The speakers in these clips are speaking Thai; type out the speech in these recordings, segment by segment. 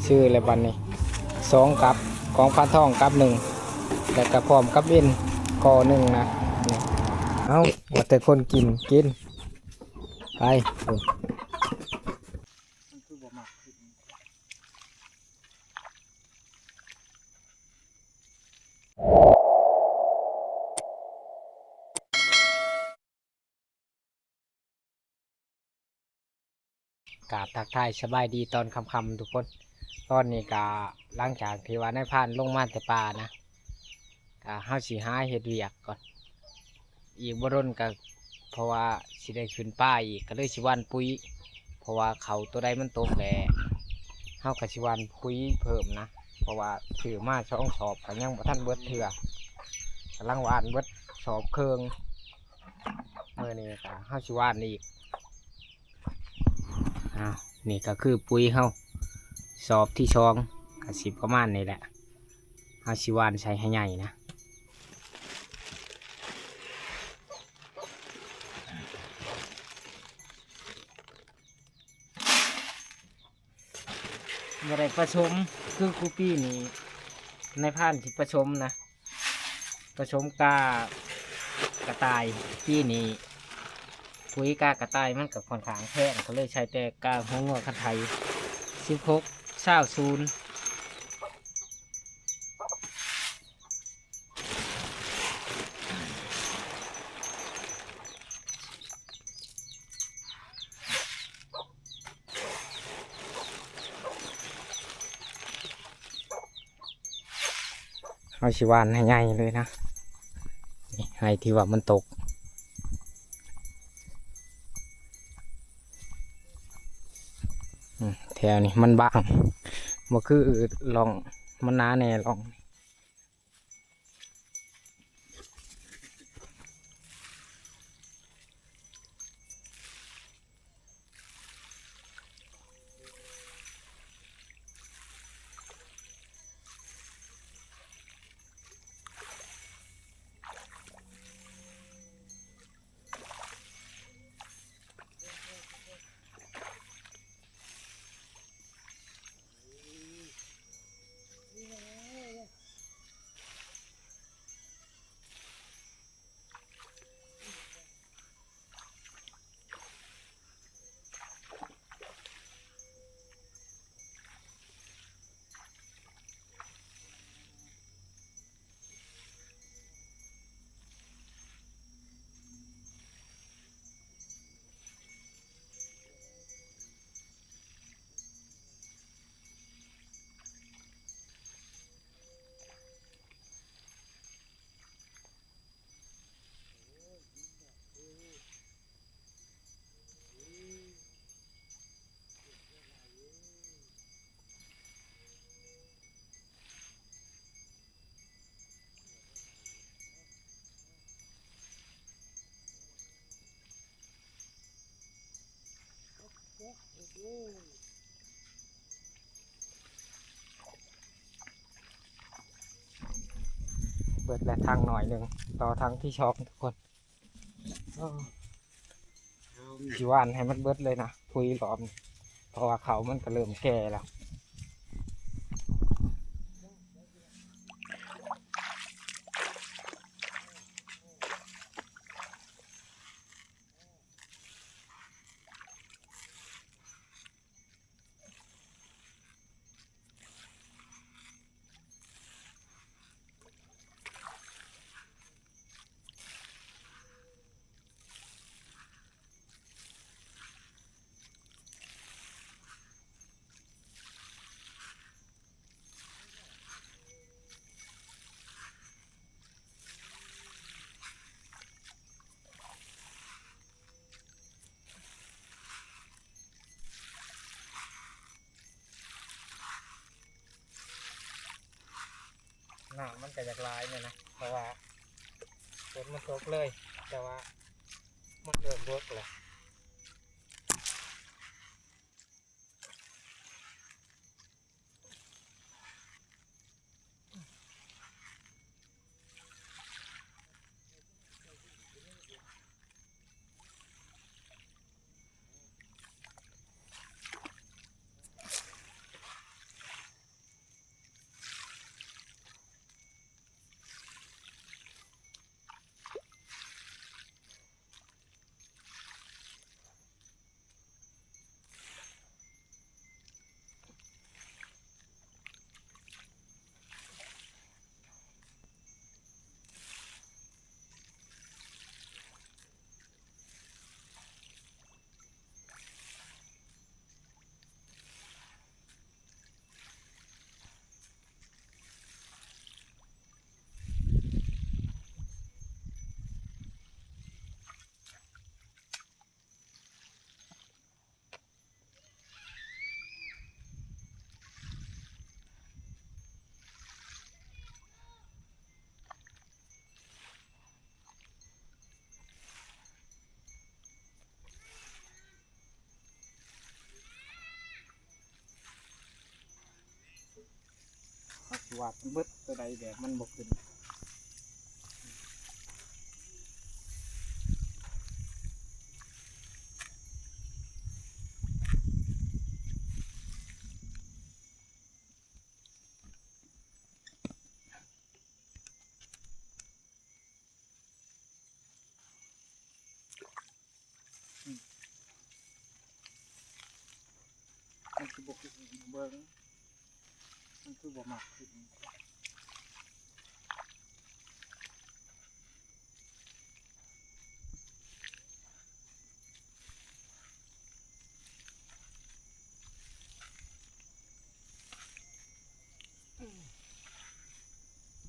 ซื้ออะไรบันนี้2 กับของปลาทองกับ1แล้วก็พร้อมกับเอ็นกอ1นะนี่เอาว่าแต่คนกินไปกราบทักทายสบายดีตอนค่ำๆทุกคนตอนนี้ก็หลังจากที่ว่าได้ผ่านลงมาแต่ป่านะก็เฮาสิหาเฮ็ดเวียกก่อนอีกบ่ดนก็เพราะว่าสิได้ขึ้นป่าอีกก็เลยสิหว่านปุ๋ยเพราะว่าเขาตัวใดมันตกแหละเฮาก็สิหว่านปุ๋ยเพิ่มนะเพราะว่าถือมา2 สอบก็ยังบ่ทันเบิดเทื่อกำลังหว่านเบิดสอบเครื่องมื้อนี้ก็เฮาสิหว่านอีกอ้าวนี่ก็คือปุ๋ยเฮาสอบที่2ก็สิประมาณนี้แหละเฮาสิหว่านใส่ให้ใหญ่นะบ่ได้ผสมคือคูปี้นี่ในผ่านที่ผสมนะผสมกระต่ายปีนี้ปุ๋ยกระต่ายมันกับค่อนข้างแพงก็เลยใช้แต่หัวงอกคันไทย16 20เอาชิวานให้ใหญ่เลยนะนี่ให้ที่ว่ามันตกแถวนี้มันบางบ่คือลองมันหนาแน่ลองเปิดและทางหน่อยหนึ่งต่อทางที่ช็อกทุกคนชิวานให้มันเบิดเลยนะคุยหลอมเพราะว่าเขามันก็เริ่มแก่แล้วน้ำมันก็จะลายเนี่ยนะเพราะว่าฝนมันตกเลยแต่ว่ามันเริ่มรดเลย สิว่ามันเบิดตัวใดแบบมันบ่ขึ้นมันคือบ่ขึ้นเบิ่งมันคือบ่มักขึ้น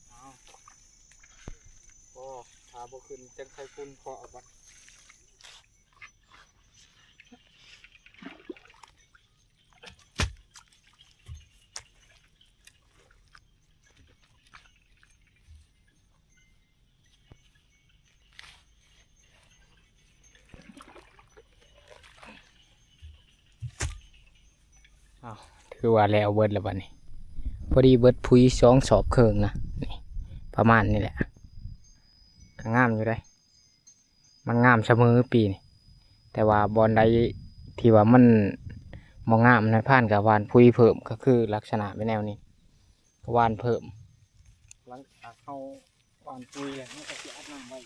เอาพอถ้าบ่ขึ้นจังใส่ฝุ่นเคาะเอาก่อนถือว่าแล้วเบิดแล้วบัดนี้พอดีเบิดพุย2 สอบครึ่งนะนี่ประมาณนี้แหละก็งามอยู่ได้มันงามเสมอปีนี่แต่ว่าบอนใดที่ว่ามันบ่งามในผ่านกับวานพุยเพิ่มก็คือลักษณะเป็นแนวนี้วานเพิ่มหลังจากเข้าวานพุยแล้วมันก็สิอัดน้ำไว้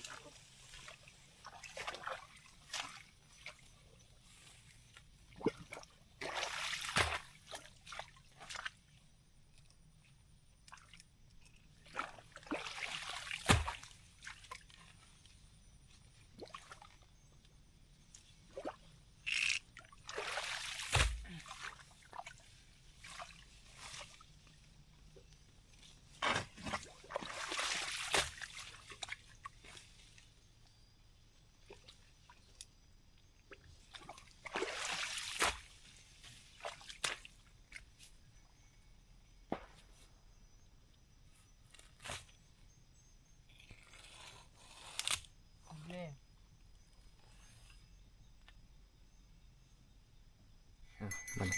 มัน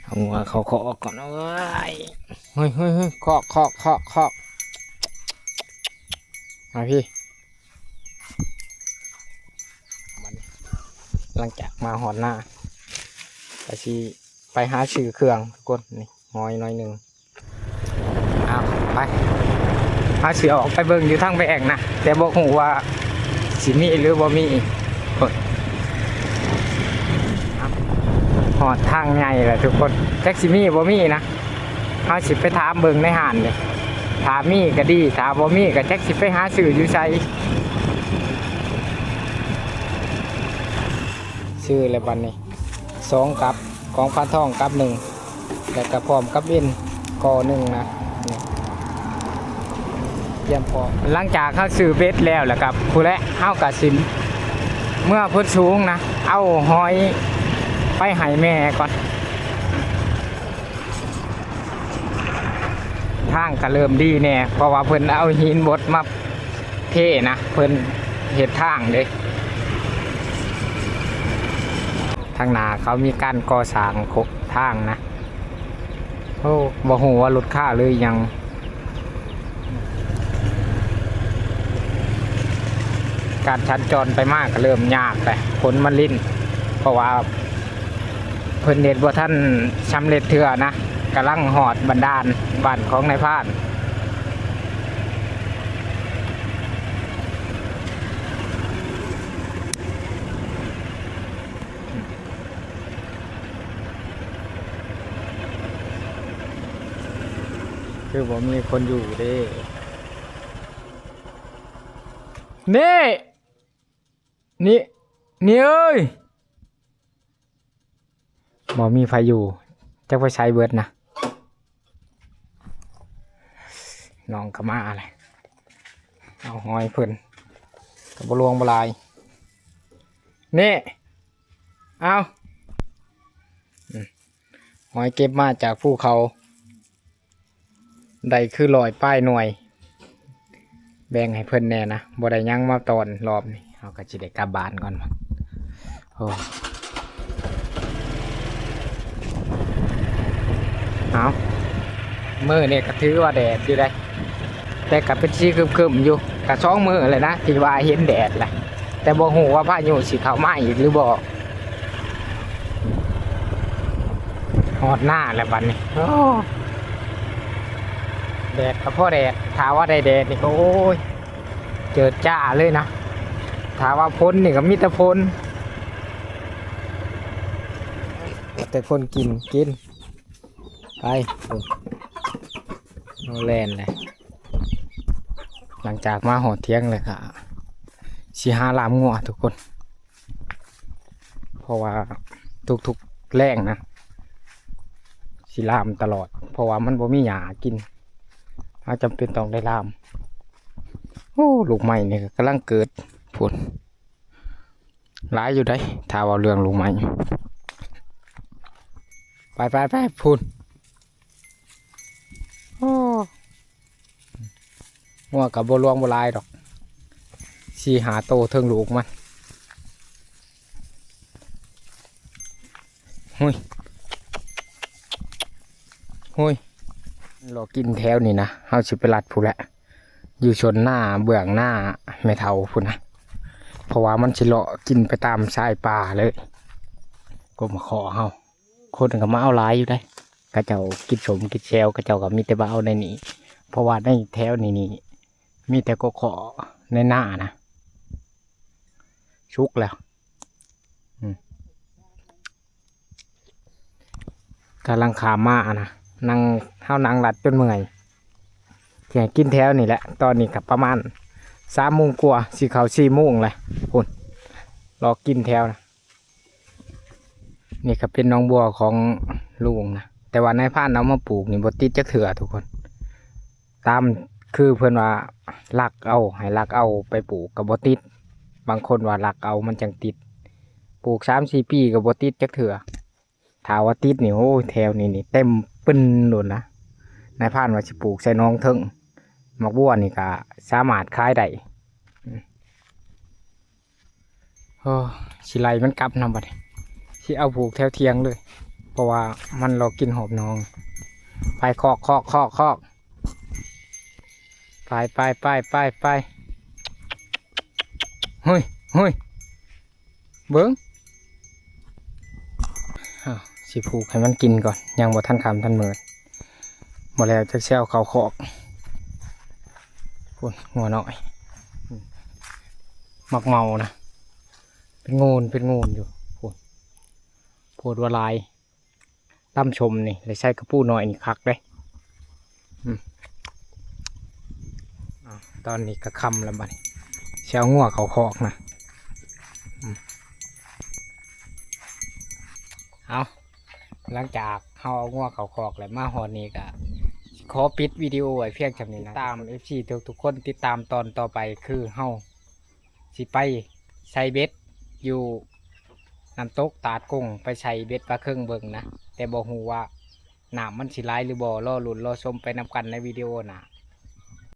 เอางัวเขาเคาะก่อนเอ้ยเฮ้ยเคาะมาพี่มันหลังจากมาหอดหน้าไปหาชื่อเครื่องกดนี่หอยน้อยหนึ่งเอาไปหาชื่อออกไปเบิ่งอยู่ทางไปแอ่งนะแต่บอกหูว่าสิมีหรือบ่มีหอดทางใหญ่แหละทุกคนแจ็คซิมี่บ่มีนะเขาสิไปถามเบิ่งในห้านเลยถามมีก็ดีถามบ่มีก็แจ็คสิไปหาสื่ออยู่ใส่ชื่ออะไรบัดนี้2 กับของพันทองกับ1แล้วก็พร้อมกับเอ็นกอ1นะเยี่ยมพอหลังจากเขาซื้อเบ็ดแล้วแหละครับผู้และเอากระสินเมื่อพุ่นสูงนะเอาหอยไปให้แม่ก่อนทางก็เริ่มดีแน่เพราะว่าเพิ่นเอาหินบดมาเทนะเพิ่นเฮ็ดทางเด้ทางหน้าเขามีการก่อสร้างทางนะโอ้บ่ฮู้ว่ารถค่าเลยยังการชันจรไปมากก็เริ่มยากแต่ผลมันลิ้นเพราะว่าเพิ่นเฮ็ดบ่ทันสำเร็จเทื่อนะกำลังหอดบันดาลบ้านของนายพรานคือผมมีคนอยู่เด้นี่เอ้ยบ่มีไฟอยู่จะไปใช้เบิดนะน้องกระมาอะไรเอาหอยเพิ่นกับบลวงบลายนี่เอาหอยเก็บมาจากภูเขาได้คือลอยป้ายหน่วยแบ่งให้เพิ่นแน่นะบ่ได้ยังมาตอนรอบนี้เอาก็สิได้กลับบ้านก่อนโอ้เอา มือเนี่ยก็ถือว่าแดดอยู่ได้แต่กับเป็นสีครึมๆอยู่กับช่องมือเลยนะที่ว่าเห็นแดดแหละแต่บ่ฮู้ว่าพายุสิเข้ามาอีกหรือบ่ฮอดหน้าแล้วบัดนี้โอ้แดดก็พอแดดถ้าว่าได้แดดนี่ก็โอ้ยเจิดจ้าเลยนะถ้าว่าพ้นนี่ก็มีแต่พ้นแต่คนกินไปโนแลนเลยหลังจากมาหอเที่ยงเลยค่ะสิหาลามงัวทุกคน เพราะว่าทุกๆแรงนะสิลามตลอดเพราะว่ามันบ่มีหญ้ากินเราจำเป็นต้องได้ลามโอ้ลูกใหม่นี่กำลังเกิดผลหลายอยู่ได้ถ้าว่าเรื่องลูกใหม่ไปพูนโอ้งัวกับบัวลวงบัวลายดอกสีหาโตเทิงลูกมันหุยเรากินแถวนี่นะเฮาสิไปรัดผู้แหละอยู่ชนหน้าเบื้องหน้าไม่เท่าผู้นะเพราะว่ามันสิเลาะกินไปตามชายป่าเลยก็มาขอเฮาคนก็มาเอาหลายอยู่ได้กระเจ้ากินสมกินแซวกระเจ้าก็มีแต่มาเอาในนี้เพราะว่าในแถวนี้มีแต่ก็ขอในหน้านะชุกแล้วกำลังขามานะนั่งเท้านั่งหลัดจนเมื่อยแข่งกินแถวนี่แหละตอนนี้กับประมาณ3 โมงกว่าสีเขา4 โมงเลยคุณรอกินแถวนะนี่ก็เป็นน้องบัวของลุงนะแต่ว่านายพานเอามาปลูกนี่บติดจักเถื่อทุกคนตามคือเพื่อนว่าลักเอาให้ลักเอาไปปลูกกับบติดบางคนว่าลักเอามันจังติดปลูก3-4 ปีกับบติดจักเถื่อถ้าว่าติดนี่โอ้แถวนี่เต็มปึ้นหลุดนะนายพานว่าสิปลูกใส่น้องเทิงมักบัวนี่ก็สามารถขายได้โอ้สิไลมันกลับนำบัดที่เอาปลูกแถวเทียงเลยเพราะว่ามันรอกินหอบน้องไปคอกไปเฮ้ยเบิ้งสิผูกให้มันกินก่อนยังบ่ทันคำทันเมิดหมดแล้วจะเชี่ยวเขาคอกปุ่นหัวหน่อยมักเมานะเป็นงูนอยู่ปุ่นโพดวลายตั้มชมนี่เลยใช้กระปู้หน่อยนี่คักเลยตอนนี้ก็คำแล้วบัดเชี่ยวงัวเขาคอกนะเอาหลังจากเขาเอางัวเขาคอกแล้วมาหอนี้ก็ขอปิดวิดีโอไว้เพียงจำนี้นะตาม FC ทุกคนติดตามตอนต่อไปคือเฮาสิไปใส่เบ็ดอยู่น้ำตกตาดกุ้งไปใส่เบ็ดปลาเครื่องเบิ่งนะแต่บอกฮู้ว่าน้ำมันสิไหลหรือบ่รอลุ้นรอชมไปนำกันในวิดีโอนะ